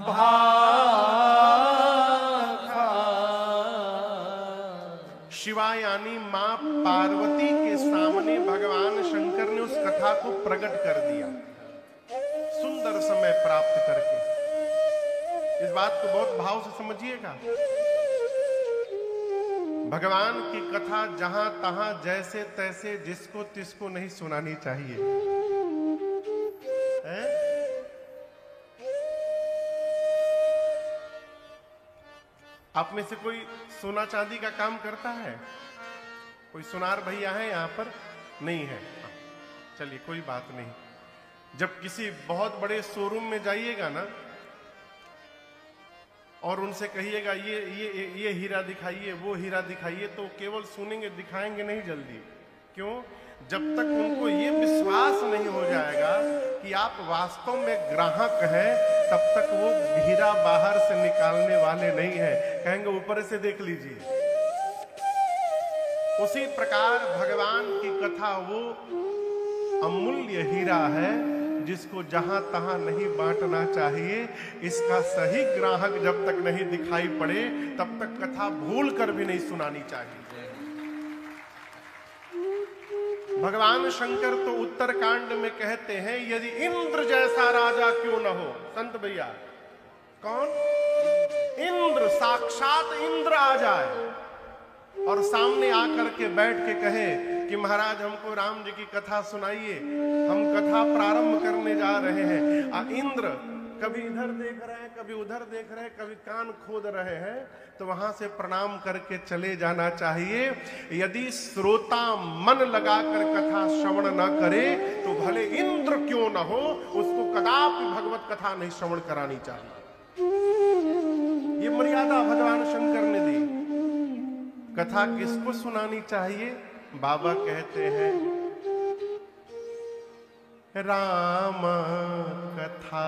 भाखा। शिवा यानी मां पार्वती के सामने भगवान शंकर ने उस कथा को प्रकट कर दिया, सुंदर समय प्राप्त करके। इस बात को बहुत भाव से समझिएगा। भगवान की कथा जहां तहां जैसे तैसे जिसको तिसको नहीं सुनानी चाहिए, है? आप में से कोई सोना चांदी का काम करता है? कोई सुनार भैया है यहां पर? नहीं है? चलिए कोई बात नहीं। जब किसी बहुत बड़े शोरूम में जाइएगा ना और उनसे कहिएगा ये हीरा दिखाइए, वो हीरा दिखाइए, तो केवल सुनेंगे, दिखाएंगे नहीं जल्दी। क्यों? जब तक उनको ये विश्वास नहीं हो जाएगा कि आप वास्तव में ग्राहक हैं, तब तक वो हीरा बाहर से निकालने वाले नहीं हैं। कहेंगे ऊपर से देख लीजिए। उसी प्रकार भगवान की कथा वो अमूल्य हीरा है जिसको जहां तहां नहीं बांटना चाहिए। इसका सही ग्राहक जब तक नहीं दिखाई पड़े तब तक कथा भूल कर भी नहीं सुनानी चाहिए। भगवान शंकर तो उत्तरकांड में कहते हैं, यदि इंद्र जैसा राजा क्यों न हो। संत भैया, कौन? इंद्र, साक्षात इंद्र आ जाए और सामने आकर के बैठ के कहे कि महाराज हमको राम जी की कथा सुनाइए, हम कथा प्रारंभ करने जा रहे हैं। इंद्र कभी इधर देख रहे हैं, कभी उधर देख रहे हैं, कभी कान खोद रहे हैं, तो वहां से प्रणाम करके चले जाना चाहिए। यदि श्रोता मन लगाकर कथा श्रवण न करे तो भले इंद्र क्यों न हो, उसको कदापि भगवत कथा नहीं श्रवण करानी चाहिए। ये मर्यादा भगवान शंकर ने दी। कथा किसको सुनानी चाहिए? बाबा कहते हैं, राम कथा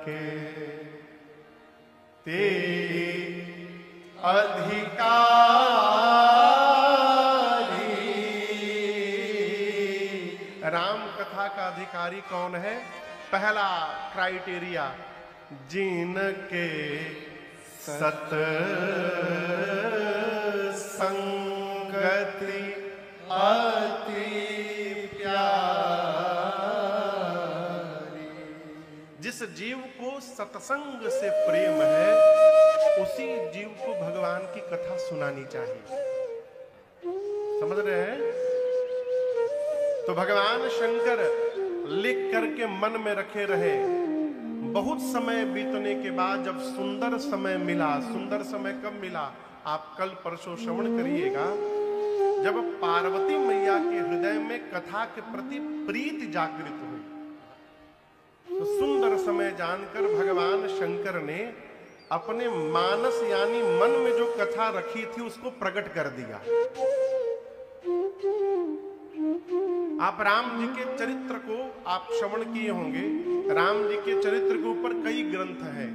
के ते अधिकारी। राम कथा का अधिकारी कौन है? पहला क्राइटेरिया, जिनके सत्संगति अति प्यारी। जिस जीव को सत्संग से प्रेम है उसी जीव को भगवान की कथा सुनानी चाहिए। समझ रहे हैं? तो भगवान शंकर लिख करके मन में रखे रहे। बहुत समय बीतने के बाद जब सुंदर समय मिला, सुंदर समय कब मिला? आप कल परसों श्रवण करिएगा। जब पार्वती मैया के हृदय में कथा के प्रति प्रीति जागृत हुई, तो सुंदर समय जानकर भगवान शंकर ने अपने मानस यानी मन में जो कथा रखी थी उसको प्रकट कर दिया। आप राम जी के चरित्र को आप श्रवण किए होंगे। राम जी के चरित्र के ऊपर कई ग्रंथ हैं।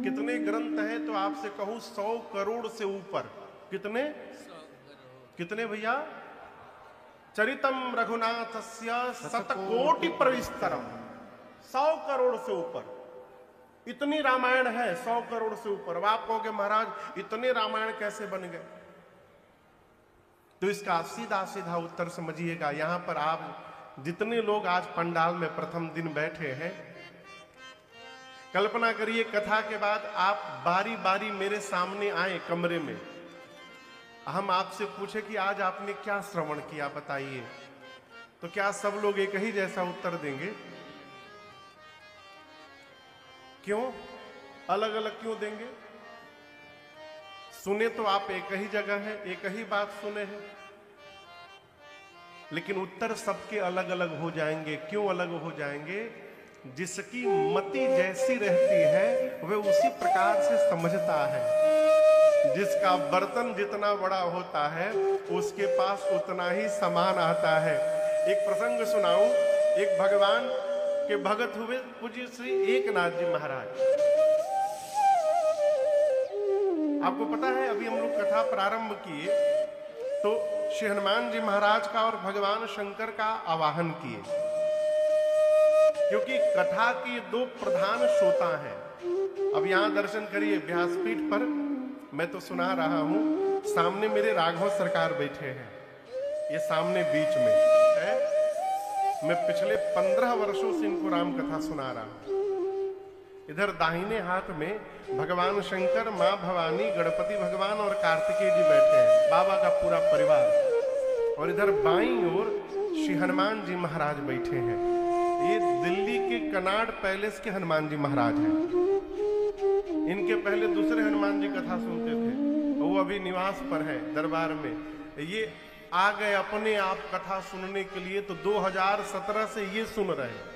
कितने ग्रंथ हैं तो आपसे कहूं 100 करोड़ से ऊपर। कितने कितने भैया? चरितम रघुनाथस्य शतकोटि प्रविस्तरम। 100 करोड़ से ऊपर इतनी रामायण है। 100 करोड़ से ऊपर। अब आप कहोगे महाराज इतने रामायण कैसे बन गए? तो इसका सीधा सीधा उत्तर समझिएगा। यहां पर आप जितने लोग आज पंडाल में प्रथम दिन बैठे हैं, कल्पना करिए कथा के बाद आप बारी बारी मेरे सामने आए कमरे में। हम आपसे पूछे कि आज आपने क्या श्रवण किया बताइए, तो क्या सब लोग एक ही जैसा उत्तर देंगे? क्यों? अलग अलग क्यों देंगे? सुने तो आप एक ही जगह है, एक ही बात सुने हैं, लेकिन उत्तर सबके अलग अलग हो जाएंगे। क्यों अलग हो जाएंगे? जिसकी मति जैसी रहती है वह उसी प्रकार से समझता है। जिसका बर्तन जितना बड़ा होता है उसके पास उतना ही सामान आता है। एक प्रसंग सुनाऊं। एक भगवान के भगत हुए पूज्य श्री एकनाथ जी महाराज। आपको पता है अभी हम लोग कथा प्रारंभ किए तो श्री हनुमान जी महाराज का और भगवान शंकर का आवाहन किए। क्योंकि कथा की दो प्रधान श्रोता हैं। अब यहां दर्शन करिए व्यासपीठ पर, मैं तो सुना रहा हूं, सामने मेरे राघव सरकार बैठे हैं, ये सामने बीच में है। मैं पिछले 15 वर्षों से इनको राम कथा सुना रहा हूं। इधर दाहिने हाथ में भगवान शंकर, मां भवानी, गणपति भगवान और कार्तिकेय जी बैठे हैं, बाबा का पूरा परिवार। और इधर बाईं ओर श्री हनुमान जी महाराज बैठे हैं। ये दिल्ली के कनाड पैलेस के हनुमान जी महाराज हैं। इनके पहले दूसरे हनुमान जी कथा सुनते थे, वो अभी निवास पर है दरबार में। ये आ गए अपने आप कथा सुनने के लिए, तो 2017 से ये सुन रहे हैं।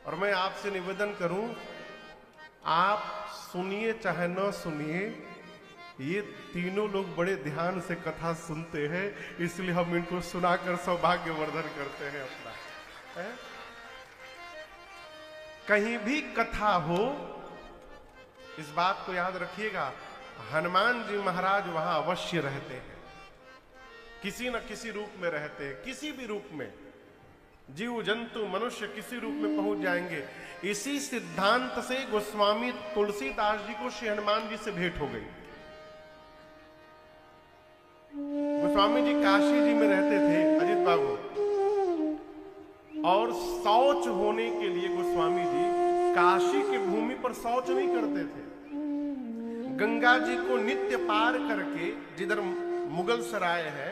और मैं आपसे निवेदन करूं, आप सुनिए चाहे न सुनिए, ये तीनों लोग बड़े ध्यान से कथा सुनते हैं, इसलिए हम इनको सुनाकर सौभाग्यवर्धन करते हैं अपना। है? कहीं भी कथा हो, इस बात को याद रखिएगा, हनुमान जी महाराज वहां अवश्य रहते हैं, किसी न किसी रूप में रहते हैं, किसी भी रूप में। जीव जंतु मनुष्य किसी रूप में पहुंच जाएंगे। इसी सिद्धांत से गोस्वामी तुलसीदास जी को श्री हनुमान जी से भेंट हो गई। गोस्वामी जी काशी जी में रहते थे, अजित बाबू, और शौच होने के लिए गोस्वामी जी काशी की भूमि पर शौच नहीं करते थे। गंगा जी को नित्य पार करके, जिधर मुगल सराय है,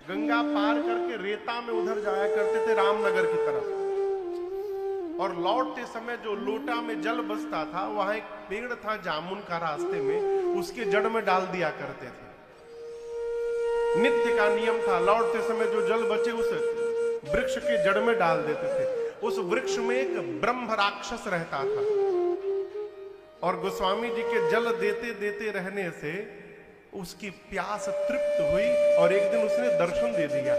गंगा पार करके रेता में उधर जाया करते थे रामनगर की तरफ। और लौटते समय जो लोटा में जल बचता था, वहां एक पेड़ था जामुन का रास्ते में, उसके जड़ में डाल दिया करते थे। नित्य का नियम था, लौटते समय जो जल बचे उस वृक्ष के जड़ में डाल देते थे। उस वृक्ष में एक ब्रह्म राक्षस रहता था, और गोस्वामी जी के जल देते देते रहने से उसकी प्यास तृप्त हुई, और एक दिन उसने दर्शन दे दिया।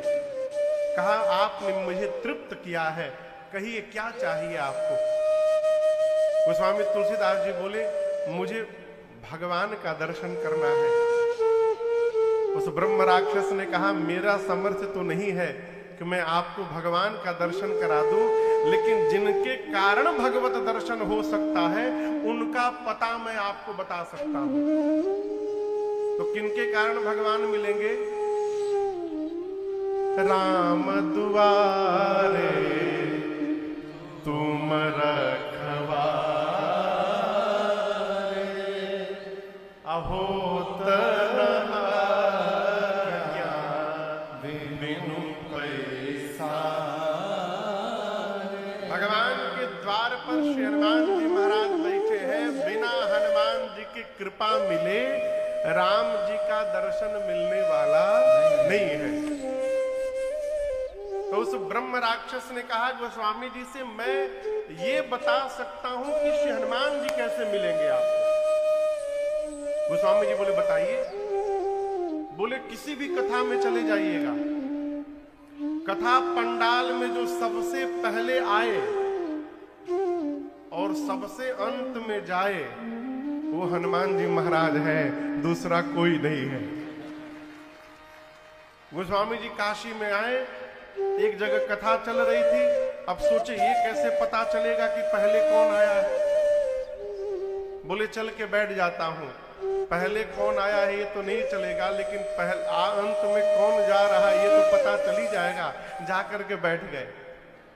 कहा, आपने मुझे तृप्त किया है, कहिए क्या चाहिए आपको। गोस्वामी तुलसीदास जी बोले, मुझे भगवान का दर्शन करना है। उस ब्रह्म राक्षस ने कहा, मेरा सामर्थ्य तो नहीं है कि मैं आपको भगवान का दर्शन करा दूं, लेकिन जिनके कारण भगवत दर्शन हो सकता है उनका पता मैं आपको बता सकता हूं। तो किनके कारण भगवान मिलेंगे? राम दुआरे तुम रखवारे, अहोत न आज्ञा बिनु पैसारे। भगवान के द्वार पर श्री हनुमान जी महाराज बैठे हैं। बिना हनुमान जी की कृपा मिले राम जी का दर्शन मिलने वाला नहीं है। तो उस ब्रह्म राक्षस ने कहा गोस्वामी जी से, मैं ये बता सकता हूं कि श्री हनुमान जी कैसे मिलेंगे आपको। गोस्वामी जी बोले, बताइए। बोले, किसी भी कथा में चले जाइएगा, कथा पंडाल में जो सबसे पहले आए और सबसे अंत में जाए, वो हनुमान जी महाराज है, दूसरा कोई नहीं है। गोस्वामी जी काशी में आए, एक जगह कथा चल रही थी। अब सोचे, ये कैसे पता चलेगा कि पहले कौन आया है। बोले, चल के बैठ जाता हूं। पहले कौन आया है ये तो नहीं चलेगा, लेकिन अंत में कौन जा रहा है ये तो पता चल ही जाएगा। जाकर के बैठ गए।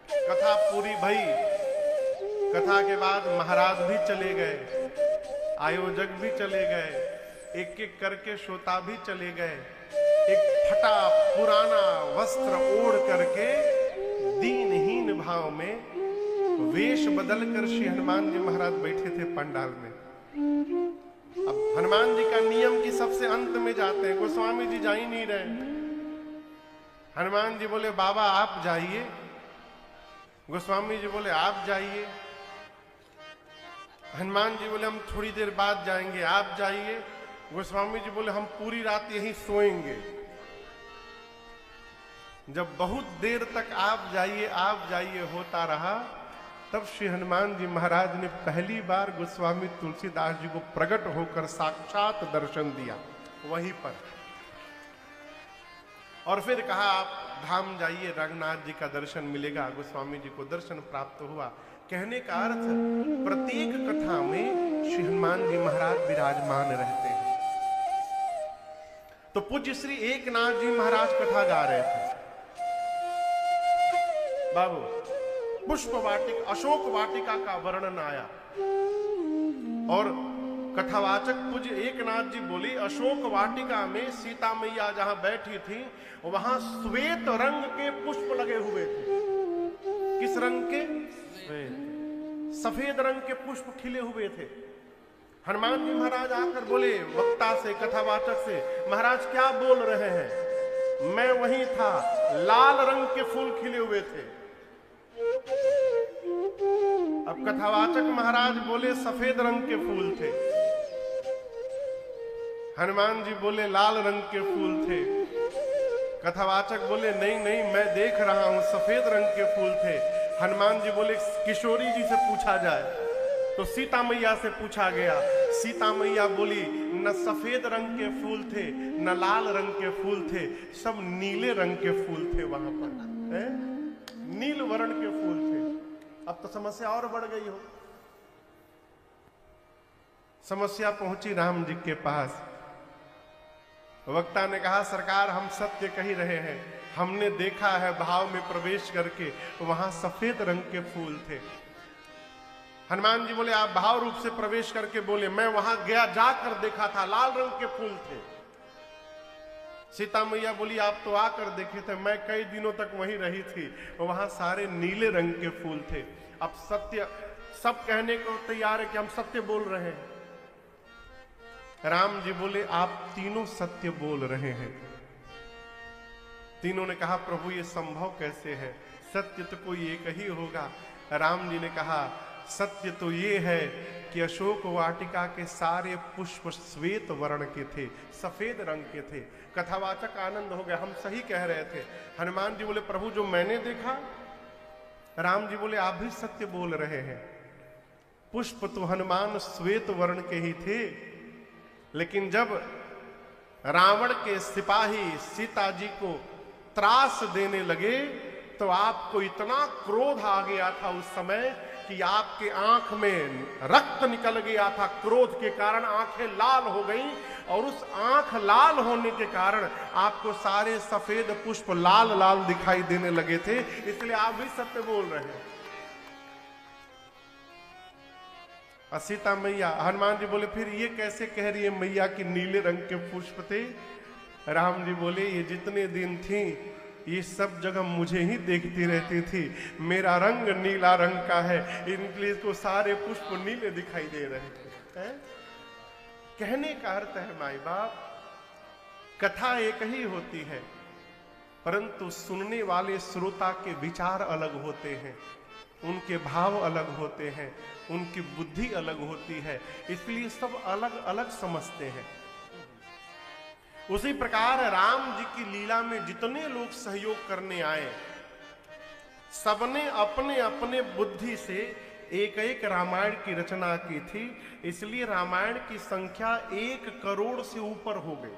कथा पूरी भई। कथा के बाद महाराज भी चले गए, आयोजक भी चले गए, एक एक करके श्रोता भी चले गए। एक फटा पुराना वस्त्र ओढ़ करके दीनहीन भाव में वेश बदलकर श्री हनुमान जी महाराज बैठे थे पंडाल में। अब हनुमान जी का नियम कि सबसे अंत में जाते हैं, गोस्वामी जी जा ही नहीं रहे। हनुमान जी बोले, बाबा आप जाइए। गोस्वामी जी बोले, आप जाइए। हनुमान जी बोले, हम थोड़ी देर बाद जाएंगे, आप जाइए। गोस्वामी जी बोले, हम पूरी रात यहीं सोएंगे। जब बहुत देर तक आप जाइए होता रहा, तब श्री हनुमान जी महाराज ने पहली बार गोस्वामी तुलसीदास जी को प्रकट होकर साक्षात दर्शन दिया वहीं पर। और फिर कहा आप धाम जाइए, रंगनाथ जी का दर्शन मिलेगा। गोस्वामी जी को दर्शन प्राप्त हुआ। कहने का अर्थ, प्रत्येक कथा में श्री हनुमान जी महाराज विराजमान रहते हैं। तो पूज्य श्री एकनाथ जी महाराज कथा गा रहे थे। बाबू, पुष्प वाटिका, अशोक वाटिका का वर्णन आया और कथावाचक पूज्य एकनाथ जी बोली, अशोक वाटिका में सीता मैया जहां बैठी थी वहां श्वेत रंग के पुष्प लगे हुए थे। किस रंग के? सफेद रंग के पुष्प खिले हुए थे। हनुमान जी महाराज आकर बोले वक्ता से, कथावाचक से, महाराज क्या बोल रहे हैं? मैं वहीं था, लाल रंग के फूल खिले हुए थे। अब कथावाचक महाराज बोले सफेद रंग के फूल थे। हनुमान जी बोले लाल रंग के फूल थे। कथावाचक बोले नहीं नहीं, मैं देख रहा हूं सफेद रंग के फूल थे। हनुमान जी बोले किशोरी जी से पूछा जाए। तो सीता मैया से पूछा गया। सीता मैया बोली न सफेद रंग के फूल थे न लाल रंग के फूल थे, सब नीले रंग के फूल थे वहां पर, है? नील वर्ण के फूल थे। अब तो समस्या और बढ़ गई हो। समस्या पहुंची राम जी के पास। वक्ता ने कहा सरकार हम सत्य कह रहे हैं, हमने देखा है भाव में प्रवेश करके वहां सफेद रंग के फूल थे। हनुमान जी बोले आप भाव रूप से प्रवेश करके बोले मैं वहां गया, जाकर देखा था लाल रंग के फूल थे। सीता मैया बोली आप तो आकर देखे थे, मैं कई दिनों तक वहीं रही थी, वहां सारे नीले रंग के फूल थे। अब सत्य सब कहने को तैयार है कि हम सत्य बोल रहे हैं। राम जी बोले आप तीनों सत्य बोल रहे हैं। तीनों ने कहा प्रभु ये संभव कैसे है, सत्य तो कोई एक ही होगा। राम जी ने कहा सत्य तो ये है कि अशोक वाटिका के सारे पुष्प श्वेत वर्ण के थे, सफेद रंग के थे। कथावाचक आनंद हो गया, हम सही कह रहे थे। हनुमान जी बोले प्रभु जो मैंने देखा। राम जी बोले आप भी सत्य बोल रहे हैं। पुष्प तो हनुमान श्वेत वर्ण के ही थे, लेकिन जब रावण के सिपाही सीता जी को त्रास देने लगे तो आपको इतना क्रोध आ गया था उस समय कि आपके आंख में रक्त निकल गया था। क्रोध के कारण आंखें लाल हो गईं और उस आंख लाल होने के कारण आपको सारे सफेद पुष्प लाल लाल दिखाई देने लगे थे। इसलिए आप भी सत्य बोल रहे हैं। सीता मैया, हनुमान जी बोले फिर ये कैसे कह रही है मैया कि नीले रंग के पुष्प थे? राम जी बोले ये जितने दिन थी ये सब जगह मुझे ही देखती रहती थी, मेरा रंग नीला रंग का है, इसलिए इसको सारे पुष्प नीले दिखाई दे रहे थे। कहने का अर्थ है माई बाप, कथा एक ही होती है परंतु सुनने वाले श्रोता के विचार अलग होते हैं, उनके भाव अलग होते हैं, उनकी बुद्धि अलग होती है, इसलिए सब अलग अलग समझते हैं। उसी प्रकार राम जी की लीला में जितने लोग सहयोग करने आए, सबने अपने अपने बुद्धि से एक एक रामायण की रचना की थी। इसलिए रामायण की संख्या 1 करोड़ से ऊपर हो गई।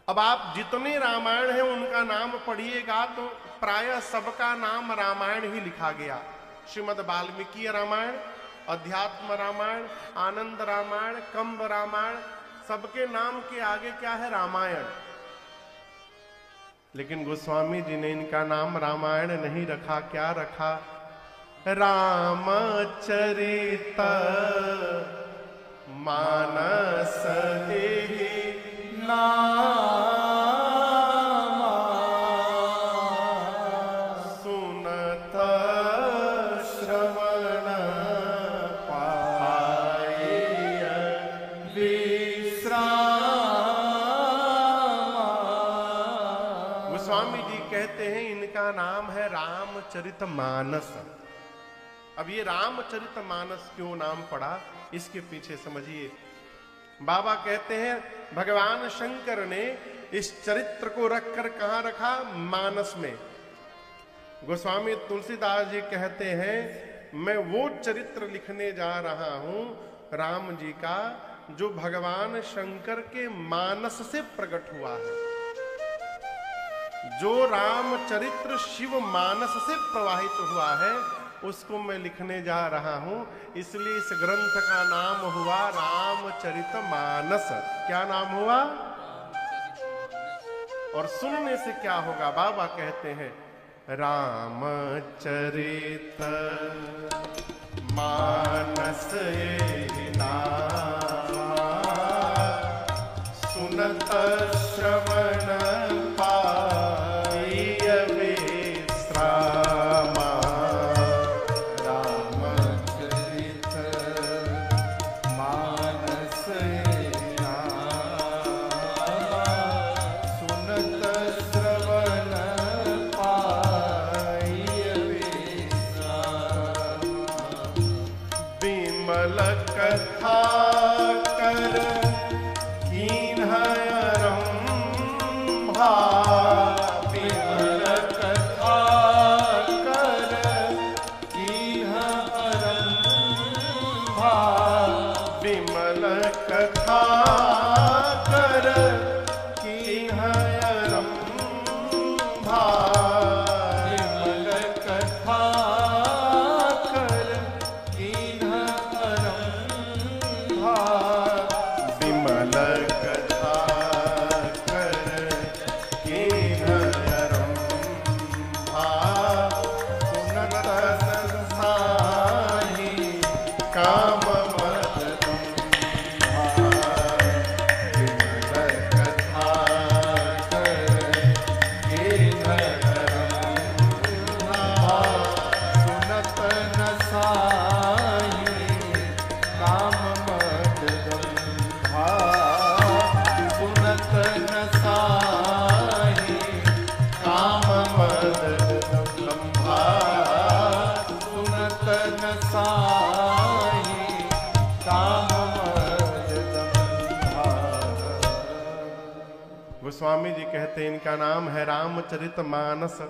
अब आप जितने रामायण हैं उनका नाम पढ़िएगा तो प्रायः सबका नाम रामायण ही लिखा गया। श्रीमद् वाल्मीकि रामायण, अध्यात्म रामायण, आनंद रामायण, कंब रामायण, सबके नाम के आगे क्या है? रामायण। लेकिन गोस्वामी जी ने इनका नाम रामायण नहीं रखा, क्या रखा? रामचरित मानस सुनत श्रवण पाए विश्राम। गोस्वामी जी कहते हैं इनका नाम है रामचरितमानस। अब ये रामचरितमानस क्यों नाम पड़ा, इसके पीछे समझिए। बाबा कहते हैं भगवान शंकर ने इस चरित्र को रखकर कहां रखा? मानस में। गोस्वामी तुलसीदास जी कहते हैं मैं वो चरित्र लिखने जा रहा हूं राम जी का जो भगवान शंकर के मानस से प्रकट हुआ है। जो रामचरित्र शिव मानस से प्रवाहित हुआ है उसको मैं लिखने जा रहा हूं, इसलिए इस ग्रंथ का नाम हुआ रामचरितमानस। क्या नाम हुआ? और सुनने से क्या होगा? बाबा कहते हैं रामचरित मानस सुनत श्रवण पाइय विश्रामा। रामचरित मानस सुनत श्रवण पाइय विश्रामा। विमल कथा कर विमल कथा कर विमल कथा कर विमल कथा कर विमल कथा गोस्वामी जी कहते हैं इनका नाम है रामचरितमानस।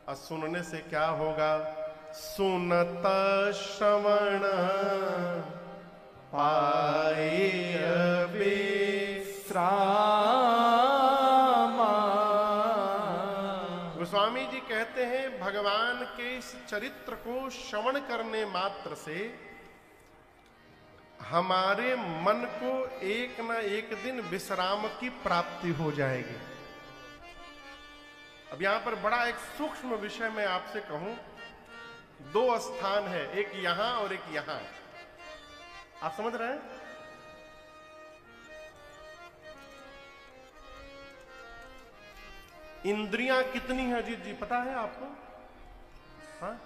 और सुनने से क्या होगा? सुनत श्रवण पाइय विश्रामा। गोस्वामी जी कहते हैं भगवान के इस चरित्र को श्रवण करने मात्र से हमारे मन को एक न एक दिन विश्राम की प्राप्ति हो जाएगी। अब यहां पर बड़ा एक सूक्ष्म विषय मैं आपसे कहूं, दो स्थान है, एक यहां और एक यहां। आप समझ रहे हैं? इंद्रियां कितनी है अजीत जी, पता है आपको? हाँ,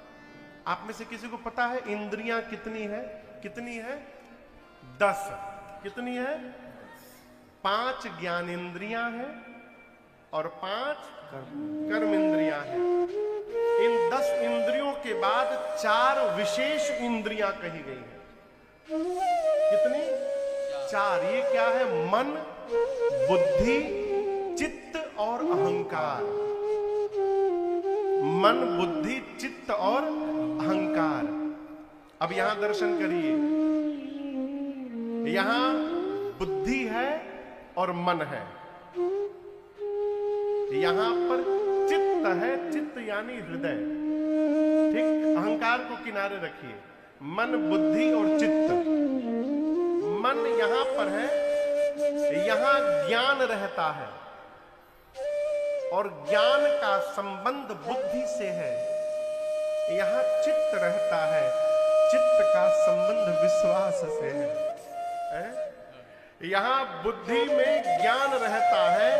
आप में से किसी को पता है इंद्रियां कितनी है? कितनी है? 10। कितनी है? 5 ज्ञानेंद्रियां हैं और 5 कर्म इंद्रियां हैं। इन 10 इंद्रियों के बाद 4 विशेष इंद्रियां कही गई हैं। कितनी? 4। ये क्या है? मन, बुद्धि, चित्त और अहंकार। मन, बुद्धि, चित्त और अहंकार। अब यहां दर्शन करिए, यहां बुद्धि है और मन है, यहां पर चित्त है, चित्त यानी हृदय। ठीक, अहंकार को किनारे रखिए, मन, बुद्धि और चित्त। मन यहां पर है, यहां ज्ञान रहता है और ज्ञान का संबंध बुद्धि से है। यहां चित्त रहता है, चित्त का संबंध विश्वास से है। यहां बुद्धि में ज्ञान रहता है,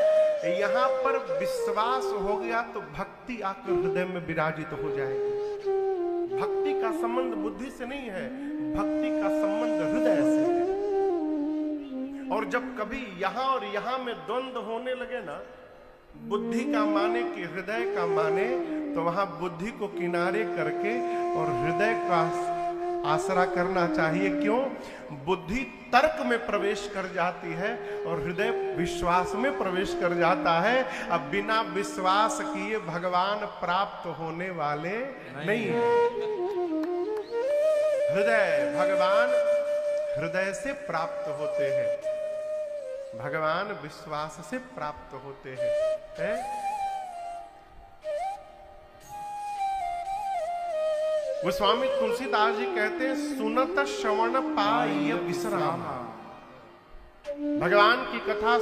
यहां पर विश्वास हो गया तो भक्ति आकर हृदय में विराजित हो जाएगी। भक्ति का संबंध बुद्धि से नहीं है, भक्ति का संबंध हृदय से है। और जब कभी यहां और यहां में द्वंद्व होने लगे ना, बुद्धि का माने कि हृदय का माने, तो वहां बुद्धि को किनारे करके और हृदय का आसरा करना चाहिए। क्यों? बुद्धि तर्क में प्रवेश कर जाती है और हृदय विश्वास में प्रवेश कर जाता है। अब बिना विश्वास किए भगवान प्राप्त होने वाले नहीं है। हृदय भगवान हृदय से प्राप्त होते हैं, भगवान विश्वास से प्राप्त होते हैं, वो स्वामी तुलसीदास जी कहते हैं, सुनत श्रवण पाई विश्राम। भगवान की कथा